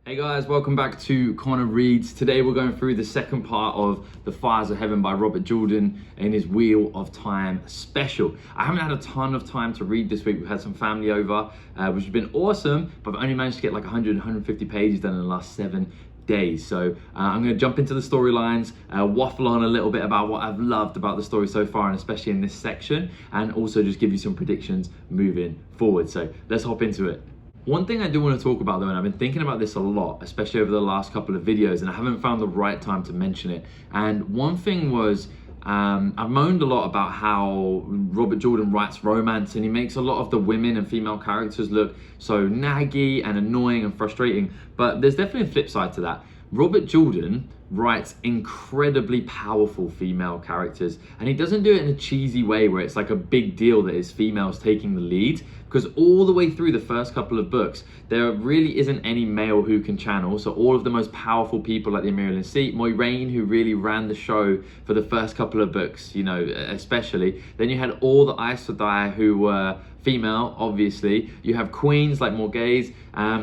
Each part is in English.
Hey guys, welcome back to Connor Reads. Today we're going through the second part of The Fires of Heaven by Robert Jordan in his Wheel of Time special. I haven't had a ton of time to read this week. We've had some family over, which has been awesome, but I've only managed to get like 100, 150 pages done in the last 7 days. So I'm going to jump into the storylines, waffle on a little bit about what I've loved about the story so far, and especially in this section, and also just give you some predictions moving forward. So let's hop into it. One thing I do want to talk about though, and I've been thinking about this a lot, especially over the last couple of videos, and I haven't found the right time to mention it. And one thing was, I've moaned a lot about how Robert Jordan writes romance and he makes a lot of the women and female characters look so naggy and annoying and frustrating. But there's definitely a flip side to that. Robert Jordan writes incredibly powerful female characters, and he doesn't do it in a cheesy way where it's like a big deal that his females taking the lead, because all the way through the first couple of books there really isn't any male who can channel. So all of the most powerful people like the Amyrlin Seat, Moiraine, who really ran the show for the first couple of books, you know, especially. Then you had all the Aes Sedai who were female, obviously. You have queens like Morghese,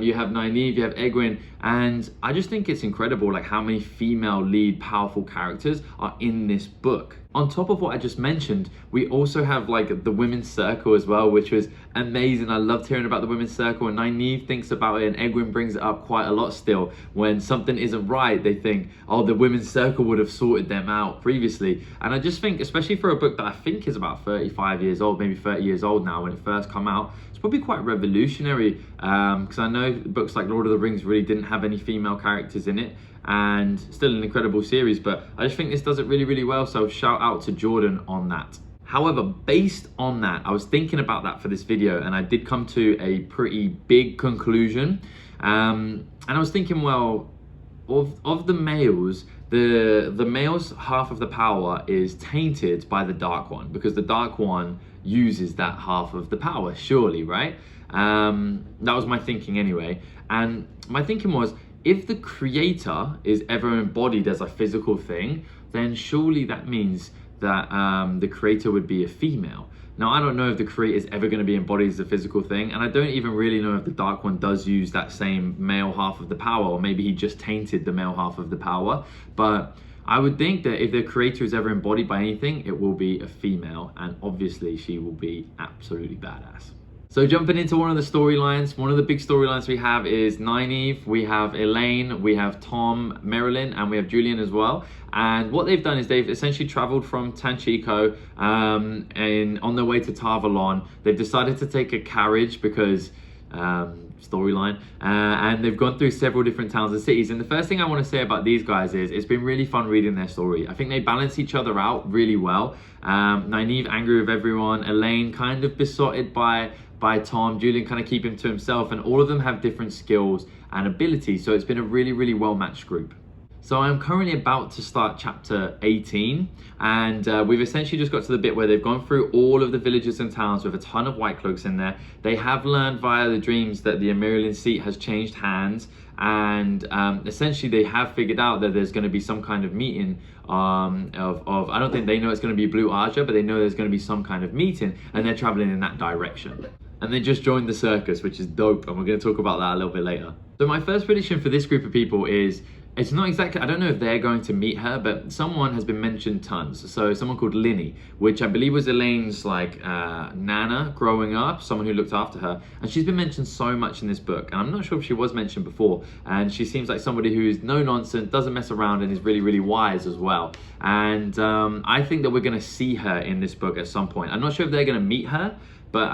you have Nynaeve, you have Egwene, and I just think it's incredible like how many female lead powerful characters are in this book. On top of what I just mentioned, we also have like the women's circle as well, which was amazing. I loved hearing about the women's circle, and Nynaeve thinks about it, and Egwene brings it up quite a lot still. When something isn't right, they think, oh, the women's circle would have sorted them out previously. And I just think, especially for a book that I think is about 35 years old, maybe 30 years old now when it first came out, it's probably quite revolutionary, because I know books like Lord of the Rings really didn't have any female characters in it, and still an incredible series, but I just think this does it really, really well. So shout out to Jordan on that. However, based on that, I was thinking about that for this video, and I did come to a pretty big conclusion. And I was thinking, well, of the males, the male's half of the power is tainted by the Dark One, because the Dark One uses that half of the power, surely, right? That was my thinking anyway. And my thinking was, if the creator is ever embodied as a physical thing, then surely that means that the creator would be a female. Now, I don't know if the creator is ever going to be embodied as a physical thing, and I don't even really know if the Dark One does use that same male half of the power, or maybe he just tainted the male half of the power. But I would think that if the creator is ever embodied by anything, it will be a female, and obviously she will be absolutely badass. So jumping into one of the storylines, one of the big storylines we have is Nynaeve, we have Elayne, we have Thom Merrilin, and we have Julian as well. And what they've done is they've essentially traveled from Tanchico and on their way to Tar Valon. They've decided to take a carriage because storyline, and they've gone through several different towns and cities. And the first thing I want to say about these guys is it's been really fun reading their story. I think they balance each other out really well. Nynaeve angry with everyone, Elayne kind of besotted by Thom, Julian kind of keep him to himself, and all of them have different skills and abilities. So it's been a really, really well matched group. So I'm currently about to start chapter 18, and we've essentially just got to the bit where they've gone through all of the villages and towns with a ton of White Cloaks in there. They have learned via the dreams that the Amyrlin Seat has changed hands, and essentially they have figured out that there's going to be some kind of meeting of I don't think they know it's going to be Blue Arja, but they know there's going to be some kind of meeting, and they're traveling in that direction. And they just joined the circus, which is dope, and we're going to talk about that a little bit later. So my first prediction for this group of people is, it's not exactly, I don't know if they're going to meet her, but someone has been mentioned tons. So someone called Lyney, which I believe was Elaine's like nana growing up, someone who looked after her. And she's been mentioned so much in this book, and I'm not sure if she was mentioned before. And she seems like somebody who's no nonsense, doesn't mess around, and is really, really wise as well. And I think that we're going to see her in this book at some point. I'm not sure if they're going to meet her, but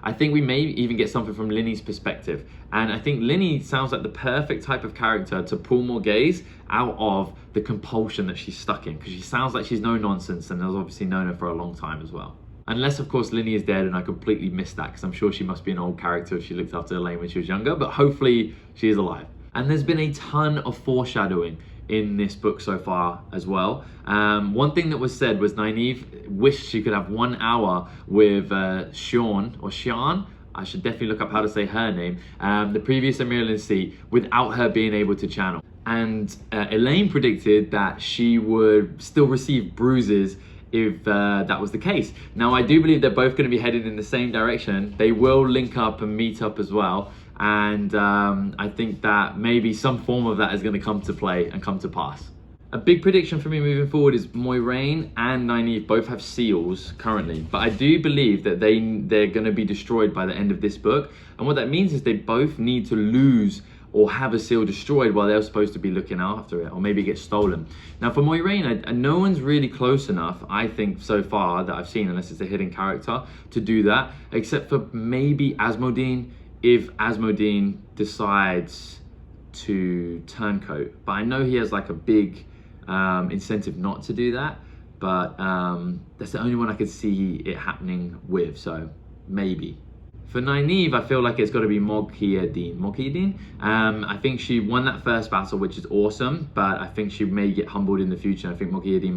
I think we may even get something from Lyney's perspective. And I think Lyney sounds like the perfect type of character to pull Morghese out of the compulsion that she's stuck in, because she sounds like she's no nonsense and has obviously known her for a long time as well. Unless, of course, Lyney is dead and I completely missed that, because I'm sure she must be an old character if she looked after Elayne when she was younger, but hopefully she is alive. And there's been a ton of foreshadowing in this book so far as well. One thing that was said was Nynaeve wished she could have 1 hour with Sian. I should definitely look up how to say her name, the previous Amyrlin Seat, without her being able to channel. And Elayne predicted that she would still receive bruises if that was the case. Now, I do believe they're both going to be headed in the same direction. They will link up and meet up as well. And I think that maybe some form of that is going to come to play and come to pass. A big prediction for me moving forward is Moiraine and Nynaeve both have seals currently, but I do believe that they're going to be destroyed by the end of this book. And what that means is they both need to lose or have a seal destroyed while they're supposed to be looking after it, or maybe get stolen. Now for Moiraine, no one's really close enough, I think, so far that I've seen, unless it's a hidden character, to do that, except for maybe Asmodee, if Asmodee decides to turncoat. But I know he has like a big incentive not to do that, but that's the only one I could see it happening with, so maybe. For Nynaeve, I feel like it's got to be Moghedien. I think she won that first battle, which is awesome, but I think she may get humbled in the future. I think Moghedien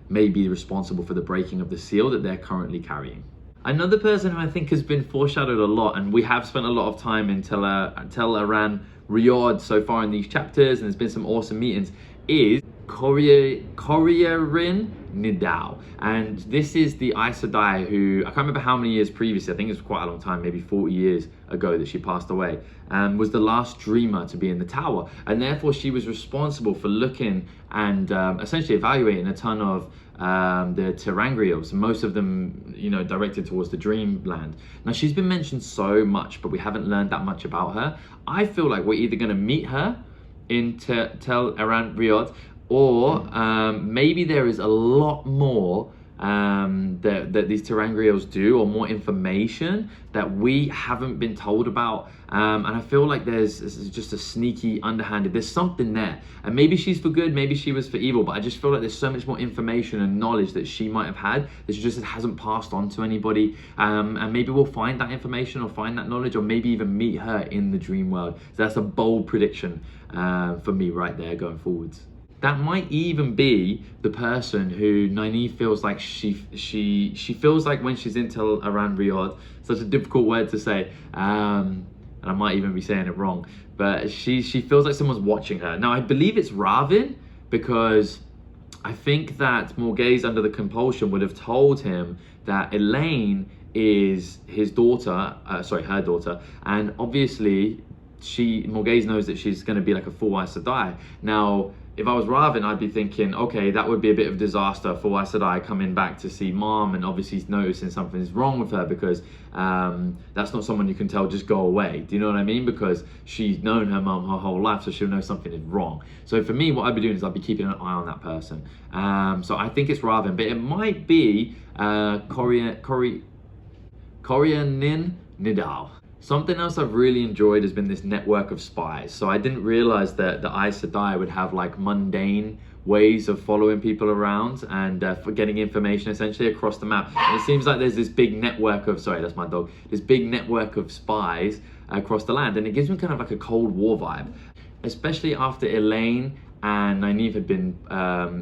may be responsible for the breaking of the seal that they're currently carrying. Another person who I think has been foreshadowed a lot, and we have spent a lot of time in Tel Aran Riyadh so far in these chapters, and there's been some awesome meetings, is Coriorin Nidal. And this is the Aes Sedai who, I can't remember how many years previously, I think it was quite a long time, maybe 40 years ago that she passed away, and was the last dreamer to be in the tower. And therefore she was responsible for looking and essentially evaluating a ton of the ter'angreals, most of them, you know, directed towards the Dreamland. Now she's been mentioned so much, but we haven't learned that much about her. I feel like we're either going to meet her in Tel Aran Riyadh, or maybe there is a lot more that these ter'angreals do, or more information that we haven't been told about. And I feel like there's just a sneaky, underhanded, there's something there. And maybe she's for good, maybe she was for evil, but I just feel like there's so much more information and knowledge that she might have had that she just hasn't passed on to anybody. And maybe we'll find that information or find that knowledge, or maybe even meet her in the dream world. So that's a bold prediction for me right there going forwards. That might even be the person who Nynaeve feels like she feels like when she's in Tel Aran Riyadh, such a difficult word to say, and I might even be saying it wrong, but she feels like someone's watching her. Now I believe it's Rahvin, because I think that Morgheze, under the compulsion, would have told him that Elaine is his daughter, her daughter, and obviously Morgheze knows that she's going to be like a full Aes Sedai. Now, if I was Rahvin, I'd be thinking, okay, that would be a bit of disaster for Aes Sedai coming back to see Mom, and obviously he's noticing something's wrong with her, because that's not someone you can tell just go away. Do you know what I mean? Because she's known her mom her whole life, so she'll know something is wrong. So for me, what I'd be doing is I'd be keeping an eye on that person. So I think it's Rahvin, but it might be Coriorin Nidal. Something else I've really enjoyed has been this network of spies. So I didn't realize that the Aes Sedai would have like mundane ways of following people around and for getting information essentially across the map. And it seems like there's this big network of, sorry, that's my dog, this big network of spies across the land. And it gives me kind of like a Cold War vibe, especially after Elaine and Nynaeve had been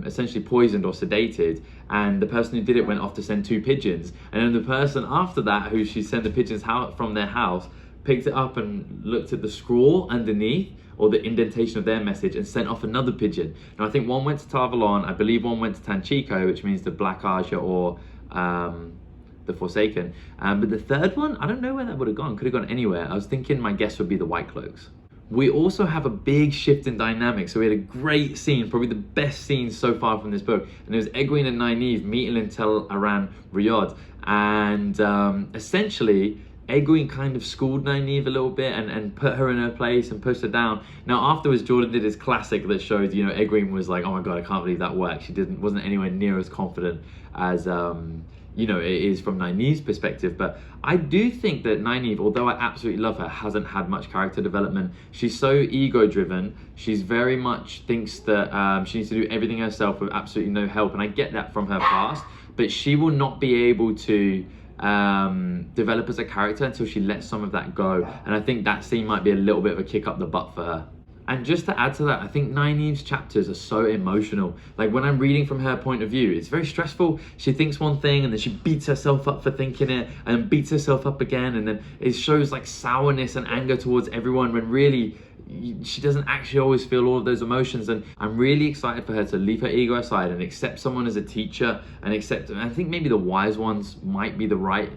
essentially poisoned or sedated, and the person who did it went off to send 2 pigeons, and then the person after that who she sent the pigeons from their house picked it up and looked at the scrawl underneath, or the indentation of their message, and sent off another pigeon. Now I think one went to Tar Valon, I believe one went to Tanchico, which means the Black Aja or the Forsaken, but the third one, I don't know where that would have gone. Could have gone anywhere. I was thinking my guess would be the White Cloaks. We also have a big shift in dynamics. So we had a great scene, probably the best scene so far from this book. And it was Egwene and Nynaeve meeting in Tel Aran Riyadh. And essentially, Egwene kind of schooled Nynaeve a little bit and put her in her place and pushed her down. Now afterwards, Jordan did his classic that showed, you know, Egwene was like, oh my God, I can't believe that worked. She wasn't anywhere near as confident as, you know, it is from Nynaeve's perspective. But I do think that Nynaeve, although I absolutely love her, hasn't had much character development. She's so ego driven. She's very much thinks that she needs to do everything herself with absolutely no help. And I get that from her past, but she will not be able to develop as a character until she lets some of that go. And I think that scene might be a little bit of a kick up the butt for her. And just to add to that, I think Nynaeve's chapters are so emotional. Like when I'm reading from her point of view, it's very stressful. She thinks one thing and then she beats herself up for thinking it, and beats herself up again. And then it shows like sourness and anger towards everyone, when really she doesn't actually always feel all of those emotions. And I'm really excited for her to leave her ego aside and accept someone as a teacher, and I think maybe the wise ones might be the right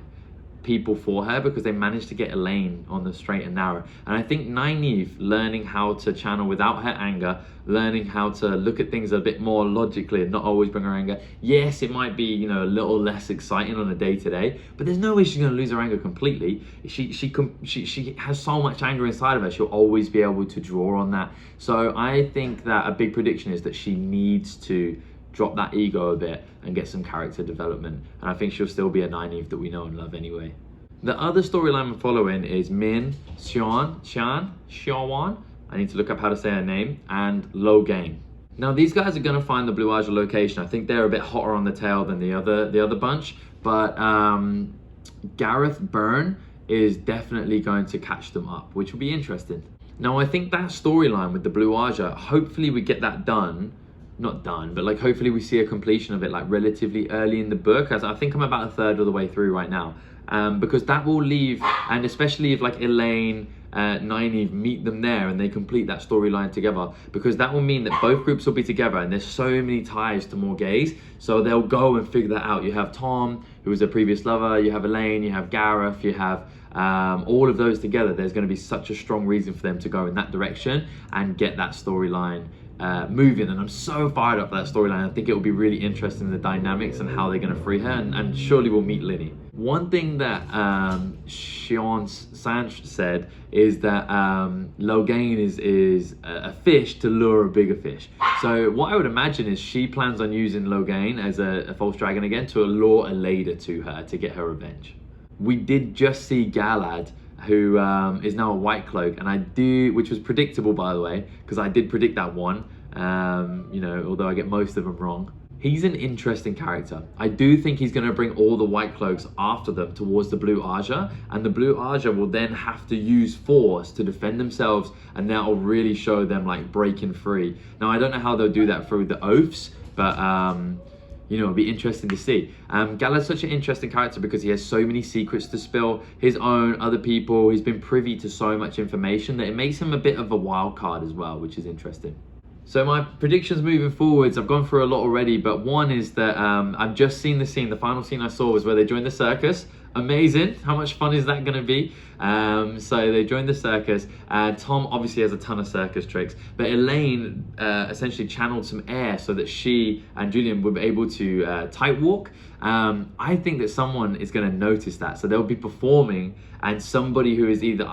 people for her because they managed to get Elaine on the straight and narrow. And I think Nynaeve learning how to channel without her anger, learning how to look at things a bit more logically and not always bring her anger. Yes, it might be, you know, a little less exciting on a day-to-day, but there's no way she's going to lose her anger completely. She has so much anger inside of her, she'll always be able to draw on that. So I think that a big prediction is that she needs to drop that ego a bit and get some character development. And I think she'll still be a Nynaeve that we know and love anyway. The other storyline we're following is Min, Xiaowan, I need to look up how to say her name, and Logain. Now these guys are going to find the Blue Aja location. I think they're a bit hotter on the tail than the other bunch, but Gareth Byrne is definitely going to catch them up, which will be interesting. Now I think that storyline with the Blue Aja, hopefully we get that done. Not done, but like hopefully we see a completion of it like relatively early in the book, as I think I'm about a third of the way through right now, because that will leave, and especially if like Elaine, Nynaeve meet them there and they complete that storyline together, because that will mean that both groups will be together and there's so many ties to Morghese, so they'll go and figure that out. You have Tom, who was a previous lover, you have Elaine, you have Gareth, you have all of those together. There's going to be such a strong reason for them to go in that direction and get that storyline moving, and I'm so fired up for that storyline. I think it will be really interesting, the dynamics and how they're going to free her, and surely we'll meet Lily. One thing that Xian Sanch said is that Logain is a fish to lure a bigger fish. So what I would imagine is she plans on using Logain as a false dragon again to allure Aleida to her to get her revenge. We did just see Galad, who is now a White Cloak, and which was predictable, by the way, because I did predict that one, you know, although I get most of them wrong. He's an interesting character. I do think he's going to bring all the White Cloaks after them towards the Blue Aja, and the Blue Aja will then have to use force to defend themselves, and that will really show them like breaking free. Now I don't know how they'll do that through the oaths, but you know, it'll be interesting to see. Galad's such an interesting character because he has so many secrets to spill, his own, other people. He's been privy to so much information that it makes him a bit of a wild card as well, which is interesting. So my predictions moving forwards, I've gone through a lot already, but one is that I've just seen the scene. The final scene I saw was where they joined the circus. Amazing. How much fun is that going to be? So they joined the circus. Tom obviously has a ton of circus tricks, but Elaine essentially channeled some air so that she and Julian would be able to tight walk. I think that someone is going to notice that. So they'll be performing, and somebody who is either,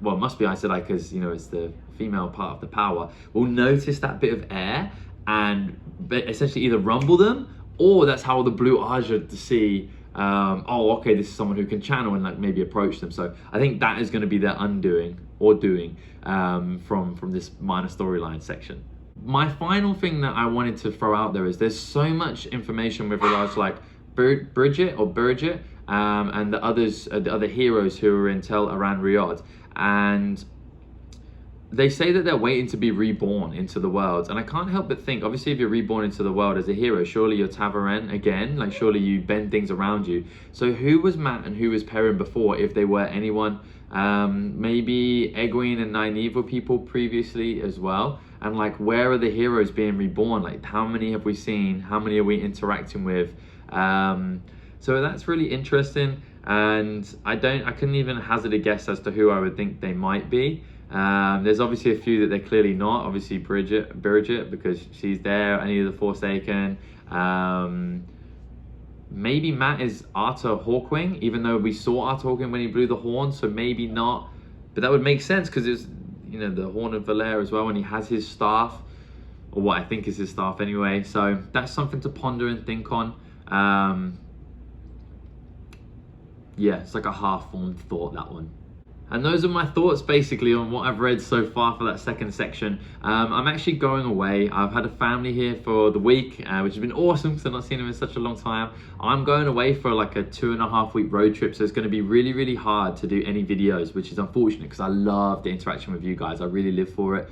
well, it must be Aes Sedai, because, you know, it's the female part of the power, will notice that bit of air and essentially either rumble them, or that's how the Blue Aja to see, oh, okay, this is someone who can channel and like maybe approach them. So I think that is going to be their undoing or doing from this minor storyline section. My final thing that I wanted to throw out there is there's so much information with regards to like Bridget and the other heroes who are in Tel Aran Riyadh, and they say that they're waiting to be reborn into the world. And I can't help but think, obviously if you're reborn into the world as a hero, surely you're Ta'veren again, like surely you bend things around you. So who was Mat and who was Perrin before, if they were anyone? Maybe Egwene and Nynaeve were people previously as well. And like, where are the heroes being reborn? Like, how many have we seen? How many are we interacting with? So that's really interesting. And I couldn't even hazard a guess as to who I would think they might be. There's obviously a few that they're clearly not. Obviously Bridget, because she's there. Any of the Forsaken. Maybe Mat is Arthur Hawkwing, even though we saw Arthur Hawkwing when he blew the horn, so maybe not. But that would make sense because it's, you know, the Horn of Valere as well, when he has his staff, or what I think is his staff anyway. So that's something to ponder and think on. Yeah, it's like a half-formed thought, that one. And those are my thoughts basically on what I've read so far for that second section. I'm actually going away. I've had a family here for the week, which has been awesome because I've not seen them in such a long time. I'm going away for like a 2.5 week road trip, so it's going to be really, really hard to do any videos, which is unfortunate because I love the interaction with you guys. I really live for it.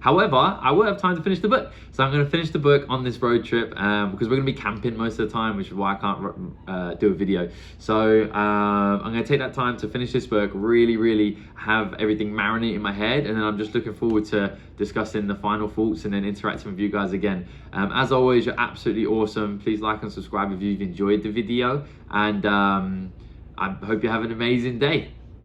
However, I will have time to finish the book. So I'm going to finish the book on this road trip because we're going to be camping most of the time, which is why I can't do a video. So I'm going to take that time to finish this book, really have everything marinate in my head, and then I'm just looking forward to discussing the final thoughts and then interacting with you guys again. As always, you're absolutely awesome. Please like and subscribe if you've enjoyed the video, and I hope you have an amazing day.